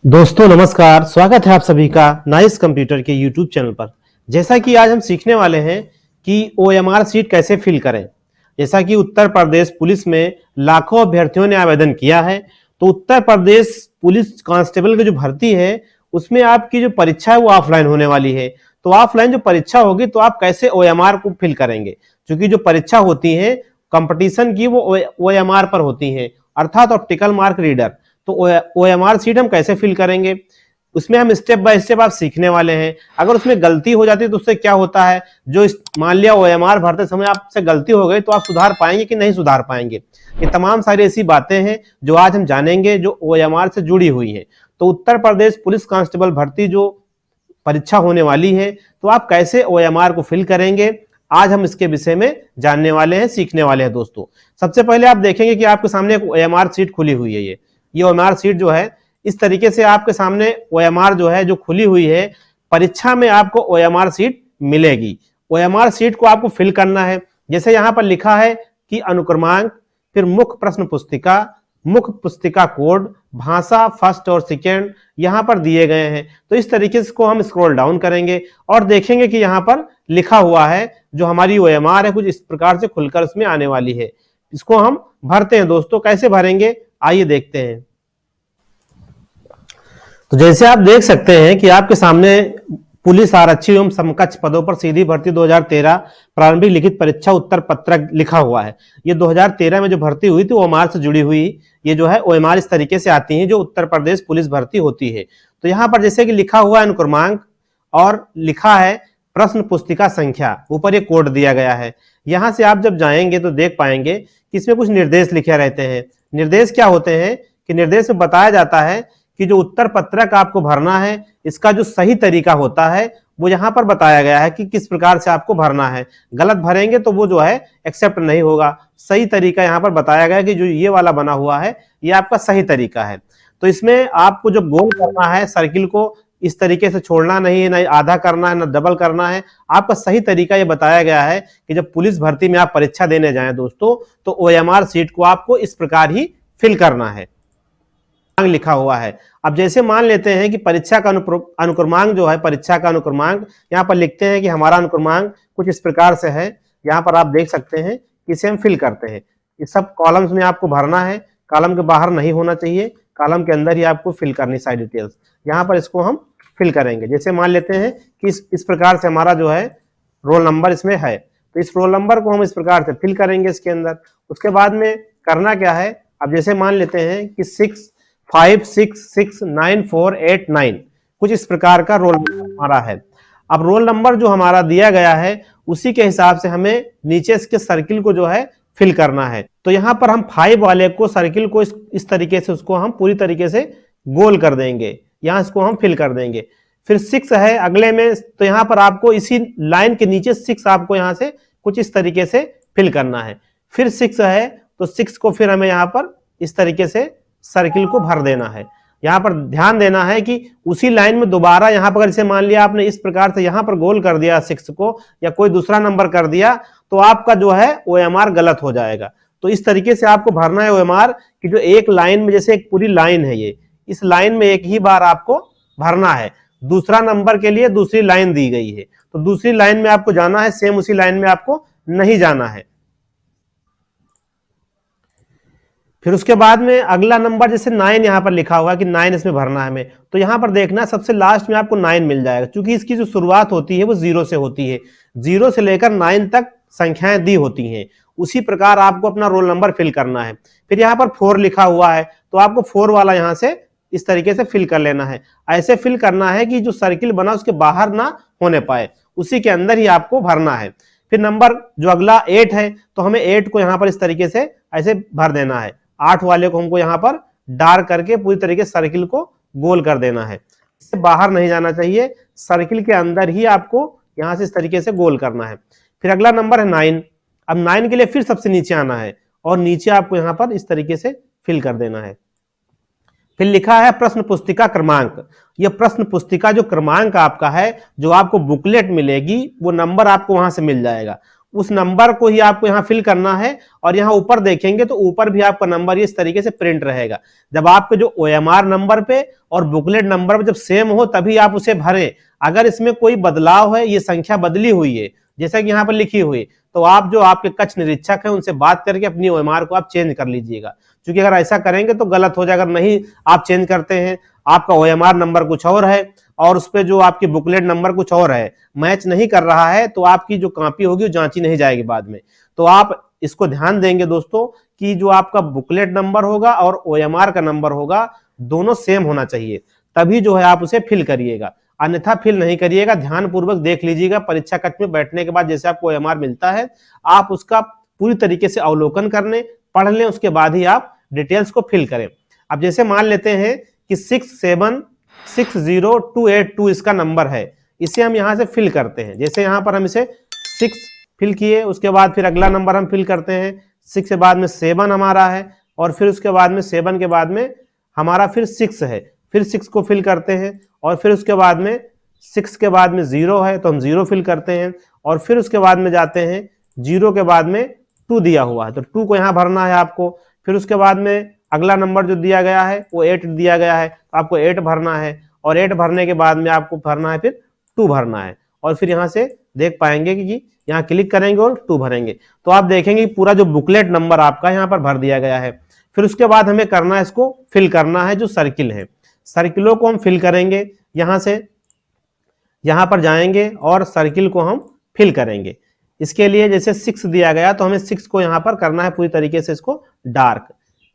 दोस्तों नमस्कार, स्वागत है आप सभी का नाइस कंप्यूटर के यूट्यूब चैनल पर। जैसा कि आज हम सीखने वाले हैं कि ओएमआर सीट कैसे फिल करें। जैसा कि उत्तर प्रदेश पुलिस में लाखों अभ्यर्थियों ने आवेदन किया है, तो उत्तर प्रदेश पुलिस कांस्टेबल की जो भर्ती है उसमें आपकी जो परीक्षा है वो ऑफलाइन होने वाली है। तो ऑफलाइन जो परीक्षा होगी तो आप कैसे ओएमआर को फिल करेंगे, क्योंकि जो परीक्षा होती है कंपटीशन की वो ओएमआर पर होती है, अर्थात ऑप्टिकल मार्क रीडर। तो ओएमआर सीट हम कैसे फिल करेंगे उसमें हम स्टेप बाय स्टेप आप सीखने वाले हैं। अगर उसमें गलती हो जाती है तो उससे क्या होता है, जो मान लिया ओएमआर भरते समय आपसे गलती हो गई तो आप सुधार पाएंगे कि नहीं सुधार पाएंगे। ये तमाम सारी ऐसी बातें हैं जो आज हम जानेंगे जो ओएमआर से जुड़ी हुई है। तो उत्तर प्रदेश पुलिस कांस्टेबल भर्ती जो परीक्षा होने वाली है तो आप कैसे ओएमआर को फिल करेंगे, आज हम इसके विषय में जानने वाले हैं, सीखने वाले हैं। दोस्तों सबसे पहले आप देखेंगे कि आपके सामने एक ओएमआर सीट खुली हुई है। ये ओएमआर सीट जो है इस तरीके से आपके सामने ओएमआर जो है जो खुली हुई है, परीक्षा में आपको ओएमआर सीट मिलेगी। ओएमआर सीट को आपको फिल करना है। जैसे यहाँ पर लिखा है कि अनुक्रमांक, फिर मुख्य प्रश्न पुस्तिका, मुख्य पुस्तिका कोड, भाषा फर्स्ट और सेकेंड यहाँ पर दिए गए हैं। तो इस तरीके से को हम स्क्रॉल डाउन करेंगे और देखेंगे कि यहाँ पर लिखा हुआ है जो हमारी ओएमआर है कुछ इस प्रकार से खुलकर उसमें आने वाली है। इसको हम भरते हैं। दोस्तों कैसे भरेंगे आइए देखते हैं। तो जैसे आप देख सकते हैं कि आपके सामने पुलिस आरक्षी एवं समकक्ष पदों पर सीधी भर्ती 2013 प्रारंभिक लिखित परीक्षा उत्तर पत्रक लिखा हुआ है। ये 2013 में जो भर्ती हुई थी ओएमआर से जुड़ी हुई ये जो है ओएमआर इस तरीके से आती है जो उत्तर प्रदेश पुलिस भर्ती होती है। तो यहाँ पर जैसे कि लिखा हुआ है अनुक्रमांक और लिखा है प्रश्न पुस्तिका संख्या, ऊपर ये कोड दिया गया है। यहाँ से आप जब जाएंगे तो देख पाएंगे कि इसमें कुछ निर्देश लिखे रहते हैं। निर्देश क्या होते हैं कि निर्देश में बताया जाता है कि जो उत्तर पत्रक आपको भरना है इसका जो सही तरीका होता है वो यहाँ पर बताया गया है कि किस प्रकार से आपको भरना है। गलत भरेंगे तो वो जो है एक्सेप्ट नहीं होगा। सही तरीका यहाँ पर बताया गया है कि जो ये वाला बना हुआ है ये आपका सही तरीका है। तो इसमें आपको जब गोल करना है सर्किल को इस तरीके से छोड़ना नहीं है, ना आधा करना है ना डबल करना है। आपका सही तरीका ये बताया गया है कि जब पुलिस भर्ती में आप परीक्षा देने जाएं दोस्तों तो ओएमआर सीट को आपको इस प्रकार ही फिल करना है, लिखा हुआ है। अब जैसे मान लेते हैं कि परीक्षा का अनुक्रमांक जो है, परीक्षा का अनुक्रमांक यहाँ पर लिखते हैं कि हमारा अनुक्रमांक कुछ इस प्रकार से है। यहाँ पर आप देख सकते हैं कि इसे हम फिल करते हैं। इस सब कॉलम्स में आपको भरना है, कॉलम के बाहर नहीं होना चाहिए, कॉलम के अंदर ही आपको फिल करनी सारी डिटेल्स। यहाँ पर इसको हम फिल करेंगे। जैसे मान लेते हैं कि इस प्रकार से हमारा जो है रोल नंबर इसमें है, तो इस रोल नंबर को हम इस प्रकार से फिल करेंगे इसके अंदर। उसके बाद में करना क्या है, अब जैसे मान लेते हैं कि 65669489 कुछ इस प्रकार का रोल नंबर हमारा है। अब रोल नंबर जो हमारा दिया गया है उसी के हिसाब से हमें नीचे इसके सर्किल को जो है फिल करना है। तो यहाँ पर हम 5 वाले को सर्किल को इस तरीके से उसको हम पूरी तरीके से गोल कर देंगे, यहाँ इसको हम फिल कर देंगे। फिर 6 है अगले में, तो यहाँ पर आपको इसी लाइन के नीचे 6 आपको यहाँ से कुछ इस तरीके से फिल करना है। फिर 6 है तो 6 को फिर हमें यहाँ पर इस तरीके से सर्किल को भर देना है। यहाँ पर ध्यान देना है कि उसी लाइन में दोबारा यहाँ पर जैसे मान लिया आपने इस प्रकार से यहाँ पर गोल कर दिया 6 को या कोई दूसरा नंबर कर दिया तो आपका जो है ओएमआर गलत हो जाएगा। तो इस तरीके से आपको भरना है ओएमआर कि जो एक लाइन में, जैसे एक पूरी लाइन है ये, इस लाइन में एक ही बार आपको भरना है। दूसरा नंबर के लिए दूसरी लाइन दी गई है तो दूसरी लाइन में आपको जाना है, सेम उसी लाइन में आपको नहीं जाना है। फिर उसके बाद में अगला नंबर जैसे 9 यहाँ पर लिखा हुआ है कि 9 इसमें भरना है हमें, तो यहाँ पर देखना सबसे लास्ट में आपको 9 मिल जाएगा, क्योंकि इसकी जो शुरुआत होती है वो 0 से होती है। 0 से लेकर 9 तक संख्याएं दी होती हैं। उसी प्रकार आपको अपना रोल नंबर फिल करना है। फिर यहाँ पर 4 लिखा हुआ है तो आपको 4 वाला यहाँ से इस तरीके से फिल कर लेना है। ऐसे फिल करना है कि जो सर्किल बना उसके बाहर ना होने पाए, उसी के अंदर ही आपको भरना है। फिर नंबर जो अगला 8 है तो हमें 8 को यहाँ पर इस तरीके से ऐसे भर देना है। 8 वाले को हमको यहाँ पर डार्क करके पूरी तरीके से सर्किल को गोल कर देना है। इससे बाहर नहीं जाना चाहिए, सर्किल के अंदर ही आपको यहाँ से इस तरीके से गोल करना है। फिर अगला नंबर है 9। अब 9 के लिए फिर सबसे नीचे आना है और नीचे आपको यहाँ पर इस तरीके से फिल कर देना है। फिर लिखा है प्रश्न पुस्तिका क्रमांक। यह प्रश्न पुस्तिका जो क्रमांक आपका है, जो आपको बुकलेट मिलेगी वो नंबर आपको वहां से मिल जाएगा। उस नंबर को ही आपको यहाँ फिल करना है। और यहाँ ऊपर देखेंगे तो ऊपर भी आपका नंबर इस तरीके से प्रिंट रहेगा। जब आपके जो OMR नंबर पे और बुकलेट नंबर पे जब सेम हो तभी आप उसे भरें। अगर इसमें कोई बदलाव है, ये संख्या बदली हुई है जैसा कि यहाँ पर लिखी हुई, तो आप जो आपके कक्ष निरीक्षक है उनसे बात करके अपनी OMR को आप चेंज कर लीजिएगा। क्योंकि अगर ऐसा करेंगे तो गलत हो जाएगा। अगर नहीं आप चेंज करते हैं, आपका OMR नंबर कुछ और है और उस पर जो आपकी बुकलेट नंबर कुछ और है, मैच नहीं कर रहा है, तो आपकी जो कॉपी होगी वो जांची नहीं जाएगी बाद में। तो आप इसको ध्यान देंगे दोस्तों कि जो आपका बुकलेट नंबर होगा और OMR का नंबर होगा दोनों सेम होना चाहिए, तभी जो है आप उसे फिल करिएगा, अन्यथा फिल नहीं करिएगा। ध्यानपूर्वक देख लीजिएगा। परीक्षा कक्ष में बैठने के बाद जैसे आपको OMR मिलता है, आप उसका पूरी तरीके से अवलोकन करने, पढ़ लें, उसके बाद ही आप डिटेल्स को फिल करें। अब जैसे मान लेते हैं कि 6760282 इसका नंबर है, इसे हम यहां से फिल करते हैं। जैसे यहां पर हम इसे 6 फिल किए, उसके बाद फिर अगला नंबर हम फिल करते हैं। 6 के बाद में 7 हमारा है और फिर उसके बाद में 7 के बाद में हमारा फिर 6 है, फिर 6 को फिल करते हैं। और फिर उसके बाद में 6 के बाद में 0 है तो हम 0 फिल करते हैं। और फिर उसके बाद में जाते हैं 0 के बाद में 2 दिया हुआ है तो 2 को यहाँ भरना है आपको। फिर उसके बाद में अगला नंबर जो दिया गया है वो 8 दिया गया है तो आपको 8 भरना है। और 8 भरने के बाद में आपको भरना है फिर 2 भरना है। और फिर यहाँ से देख पाएंगे कि यहाँ क्लिक करेंगे और 2 भरेंगे तो आप देखेंगे पूरा जो बुकलेट नंबर आपका यहाँ पर भर दिया गया है। फिर उसके बाद हमें करना है, इसको फिल करना है जो सर्किल है, सर्किलों को हम फिल करेंगे। यहाँ से यहाँ पर जाएंगे और सर्किल को हम फिल करेंगे। इसके लिए जैसे 6 दिया गया तो हमें 6 को यहाँ पर करना है पूरी तरीके से इसको डार्क।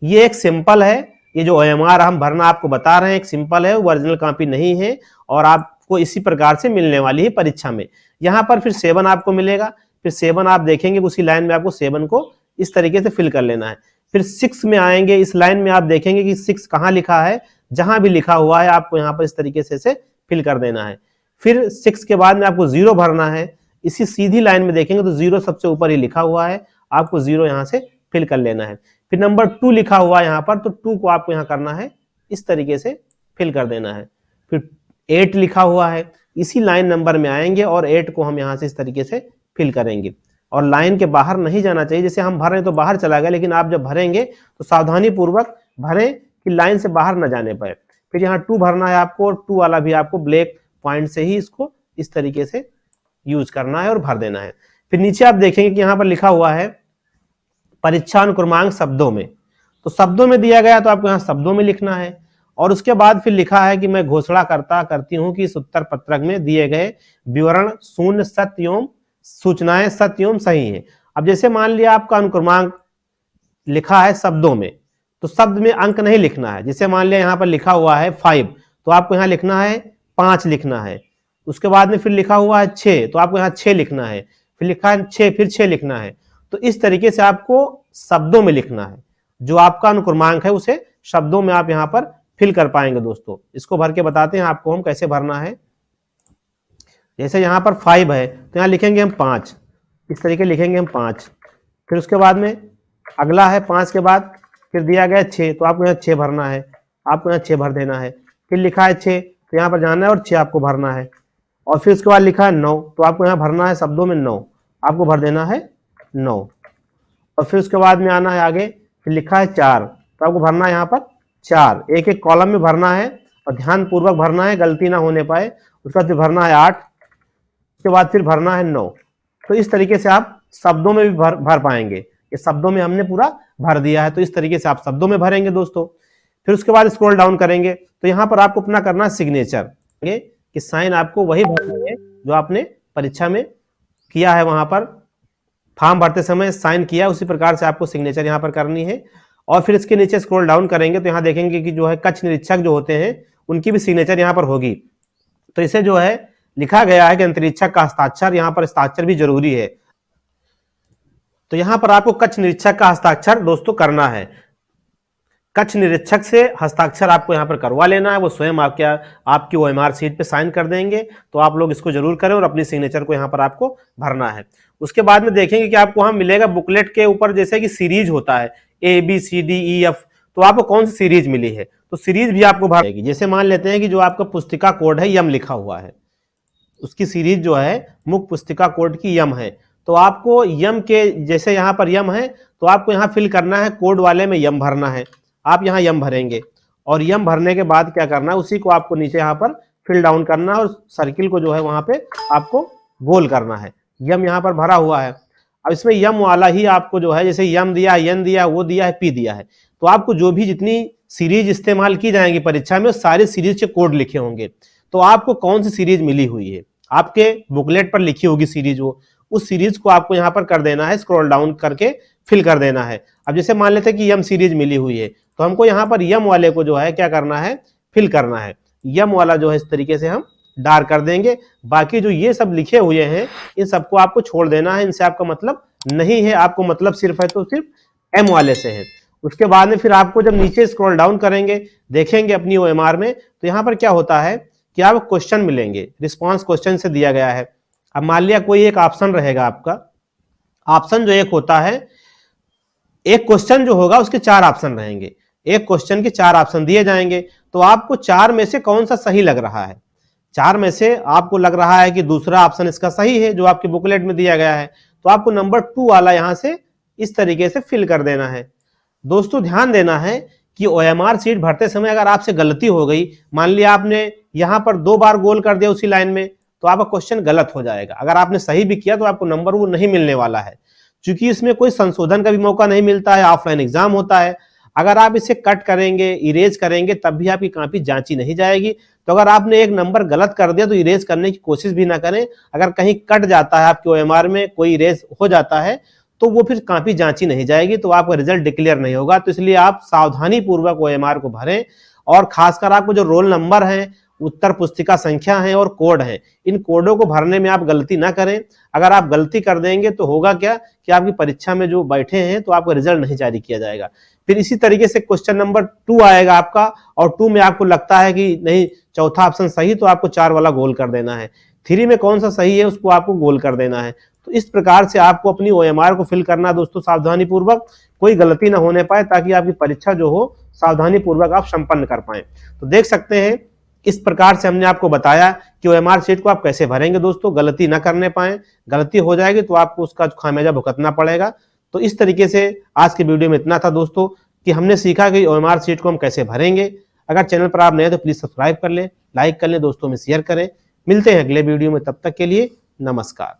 ये एक सिंपल है, ये जो OMR हम भरना आपको बता रहे हैं एक सिंपल है, ओरिजिनल कॉपी नहीं है और आपको इसी प्रकार से मिलने वाली है परीक्षा में। यहाँ पर फिर 7 आपको मिलेगा, फिर 7 आप देखेंगे उसी लाइन में आपको 7 को इस तरीके से फिल कर लेना है। फिर 6 में आएंगे, इस लाइन में आप देखेंगे कि 6 कहाँ लिखा है, जहां भी लिखा हुआ है आपको यहाँ पर इस तरीके से फिल कर देना है। फिर 6 के बाद में आपको 0 भरना है, इसी सीधी लाइन में देखेंगे तो 0 सबसे ऊपर ही लिखा हुआ है, आपको 0 यहाँ से फिल कर लेना है। फिर नंबर 2 लिखा हुआ है यहाँ पर तो 2 को आपको यहाँ करना है इस तरीके से फिल कर देना है। फिर 8 लिखा हुआ है, इसी लाइन नंबर में आएंगे और 8 को हम यहाँ से इस तरीके से फिल करेंगे। और लाइन के बाहर नहीं जाना चाहिए, जैसे हम भर रहे हैं तो बाहर चला गया, लेकिन आप जब भरेंगे तो सावधानी पूर्वक भरें कि लाइन से बाहर न जाने पाए। फिर यहाँ 2 भरना है आपको और 2 वाला भी आपको ब्लैक पॉइंट से ही इसको इस तरीके से यूज करना है और भर देना है। फिर नीचे आप देखेंगे कि यहाँ पर लिखा हुआ है परीक्षा अनुक्रमांक शब्दों में, तो शब्दों में दिया गया तो आपको यहाँ शब्दों में लिखना है। और उसके बाद फिर लिखा है कि मैं घोषणा करती हूँ कि इस उत्तर पत्रक में दिए गए विवरण शून्य सत्य एवं सूचनाएं सत्य एवं सही है। अब जैसे मान लिया आपका अनुक्रमांक लिखा है शब्दों में, तो शब्द में अंक नहीं लिखना है। जैसे मान लिया यहाँ पर लिखा हुआ है 5 तो आपको यहाँ लिखना है 5 लिखना है। उसके बाद में फिर लिखा हुआ है 6 तो आपको यहाँ 6 लिखना है। फिर लिखा है 6 फिर 6 लिखना है। तो इस तरीके से आपको शब्दों में लिखना है, जो आपका अनुक्रमांक है उसे शब्दों में आप यहाँ पर फिल कर पाएंगे। दोस्तों इसको भर के बताते हैं आपको हम कैसे भरना है। जैसे यहाँ पर 5 है तो यहाँ लिखेंगे हम 5, इस तरीके लिखेंगे हम 5। फिर उसके बाद में अगला है 5 के बाद फिर दिया गया 6 तो आपको यहाँ 6 भरना है, आपको यहाँ 6 भर देना है। फिर लिखा है 6 तो यहाँ पर जाना है और 6 आपको भरना है। और फिर उसके बाद लिखा है 9 तो आपको यहाँ भरना है शब्दों में 9, आपको भर देना है 9। और फिर उसके बाद में आना है आगे, फिर लिखा है 4 तो आपको भरना है यहाँ पर 4, एक एक कॉलम में भरना है और ध्यान पूर्वक भरना है, गलती ना होने पाए। उसके बाद फिर भरना है 8, उसके बाद फिर भरना है 9। तो इस तरीके से आप शब्दों में भी भर पाएंगे। ये शब्दों में हमने पूरा भर दिया है, तो इस तरीके से आप शब्दों में भरेंगे दोस्तों। फिर उसके बाद स्क्रॉल डाउन करेंगे तो यहाँ पर आपको अपना करना है सिग्नेचर, कि साइन आपको वही भरना है जो आपने परीक्षा में किया है, वहां पर फॉर्म भरते समय साइन किया उसी प्रकार से आपको सिग्नेचर यहाँ पर करनी है। और फिर इसके नीचे स्क्रॉल डाउन करेंगे तो यहाँ देखेंगे कि जो है कक्ष निरीक्षक जो होते हैं उनकी भी सिग्नेचर यहाँ पर होगी। तो इसे जो है लिखा गया है कि अंतरीक्षक का हस्ताक्षर, यहाँ पर हस्ताक्षर भी जरूरी है। तो यहाँ पर आपको कक्ष निरीक्षक का हस्ताक्षर दोस्तों करना है। कक्ष निरीक्षक से हस्ताक्षर आपको यहाँ पर करवा लेना है, वो स्वयं आपकी OMR सीट पे साइन कर देंगे। तो आप लोग इसको जरूर करें और अपनी सिग्नेचर को यहाँ पर आपको भरना है। उसके बाद में देखेंगे कि आपको वहां मिलेगा बुकलेट के ऊपर जैसे कि सीरीज होता है ABCDEF, तो आपको कौन सी सीरीज मिली है तो सीरीज भी आपको भरेगी। जैसे मान लेते हैं कि जो आपका पुस्तिका कोड है यम लिखा हुआ है, उसकी सीरीज जो है मुख्य पुस्तिका कोड की यम है, तो आपको यम के जैसे यहाँ पर यम है तो आपको यहाँ फिल करना है, कोड वाले में यम भरना है। आप यहाँ यम भरेंगे और यम भरने के बाद क्या करना है, उसी को आपको नीचे यहाँ पर फिल डाउन करना है और सर्किल को जो है वहां पे आपको गोल करना है। यम यहाँ पर भरा हुआ है। अब इसमें यम वाला ही आपको जो है, जैसे यम दिया, एन दिया, वो दिया है, पी दिया है, तो आपको जो भी जितनी सीरीज इस्तेमाल की जाएंगी परीक्षा में, सारी सीरीज के कोड लिखे होंगे। तो आपको कौन सी सीरीज मिली हुई है, आपके बुकलेट पर लिखी होगी सीरीज, वो उस सीरीज को आपको यहाँ पर कर देना है, स्क्रॉल डाउन करके फिल कर देना है। अब जैसे मान लेते हैं कि यम सीरीज मिली हुई है, तो हमको यहाँ पर यम वाले को जो है क्या करना है, फिल करना है। यम वाला जो है इस तरीके से हम डार्क कर देंगे। बाकी जो ये सब लिखे हुए हैं इन सबको आपको छोड़ देना है, इनसे आपका मतलब नहीं है, आपको मतलब सिर्फ है तो सिर्फ एम वाले से है। उसके बाद में फिर आपको जब नीचे स्क्रॉल डाउन करेंगे, देखेंगे अपनी ओएमआर में, तो यहाँ पर क्या होता है कि आपको क्वेश्चन मिलेंगे, रिस्पॉन्स क्वेश्चन से दिया गया है। अब मान लिया कोई एक ऑप्शन रहेगा आपका, ऑप्शन जो एक होता है, एक क्वेश्चन जो होगा उसके 4 ऑप्शन रहेंगे, एक क्वेश्चन के 4 ऑप्शन दिए जाएंगे, तो आपको 4 में से कौन सा सही लग रहा है, 4 में से आपको लग रहा है कि दूसरा ऑप्शन इसका सही है जो आपके बुकलेट में दिया गया है, तो आपको नंबर 2 वाला यहां से इस तरीके से फिल कर देना है। दोस्तों ध्यान देना है कि ओएमआर सीट भरते समय अगर आपसे गलती हो गई, मान लिया आपने यहां पर 2 बार गोल कर दिया उसी लाइन में, तो आपका क्वेश्चन गलत हो जाएगा। अगर आपने सही भी किया तो आपको नंबर वो नहीं मिलने वाला है, क्योंकि इसमें कोई संशोधन का भी मौका नहीं मिलता है, ऑफलाइन एग्जाम होता है। अगर आप इसे कट करेंगे, इरेज करेंगे, तब भी आपकी कॉपी जांची नहीं जाएगी। तो अगर आपने एक नंबर गलत कर दिया तो इरेज करने की कोशिश भी ना करें। अगर कहीं कट जाता है आपके ओएमआर में, कोई इरेज हो जाता है, तो वो फिर कॉपी जांची नहीं जाएगी, तो आपका रिजल्ट डिक्लेयर नहीं होगा। तो इसलिए आप सावधानी पूर्वक ओएमआर को भरें, और खासकर आपको जो रोल नंबर है, उत्तर पुस्तिका संख्या है और कोड है, इन कोडों को भरने में आप गलती ना करें। अगर आप गलती कर देंगे तो होगा क्या कि आपकी परीक्षा में जो बैठे हैं तो आपका रिजल्ट नहीं जारी किया जाएगा। फिर इसी तरीके से क्वेश्चन नंबर 2 आएगा आपका, और 2 में आपको लगता है कि नहीं चौथा ऑप्शन सही, तो आपको 4 वाला गोल कर देना है। 3 में कौन सा सही है उसको आपको गोल कर देना है। तो इस प्रकार से आपको अपनी ओएमआर को फिल करना दोस्तों, सावधानी पूर्वक, कोई गलती ना होने पाए, ताकि आपकी परीक्षा जो हो सावधानी पूर्वक आप संपन्न कर पाए। तो देख सकते हैं इस प्रकार से हमने आपको बताया कि ओएमआर शीट को आप कैसे भरेंगे दोस्तों, गलती ना करने पाए। गलती हो जाएगी तो आपको उसका खामियाजा भुगतना पड़ेगा। तो इस तरीके से आज के वीडियो में इतना था दोस्तों, कि हमने सीखा कि ओएमआर शीट को हम कैसे भरेंगे। अगर चैनल पर आप नए हैं तो प्लीज सब्सक्राइब कर लें, लाइक कर लें, दोस्तों में शेयर करें। मिलते हैं अगले वीडियो में, तब तक के लिए नमस्कार।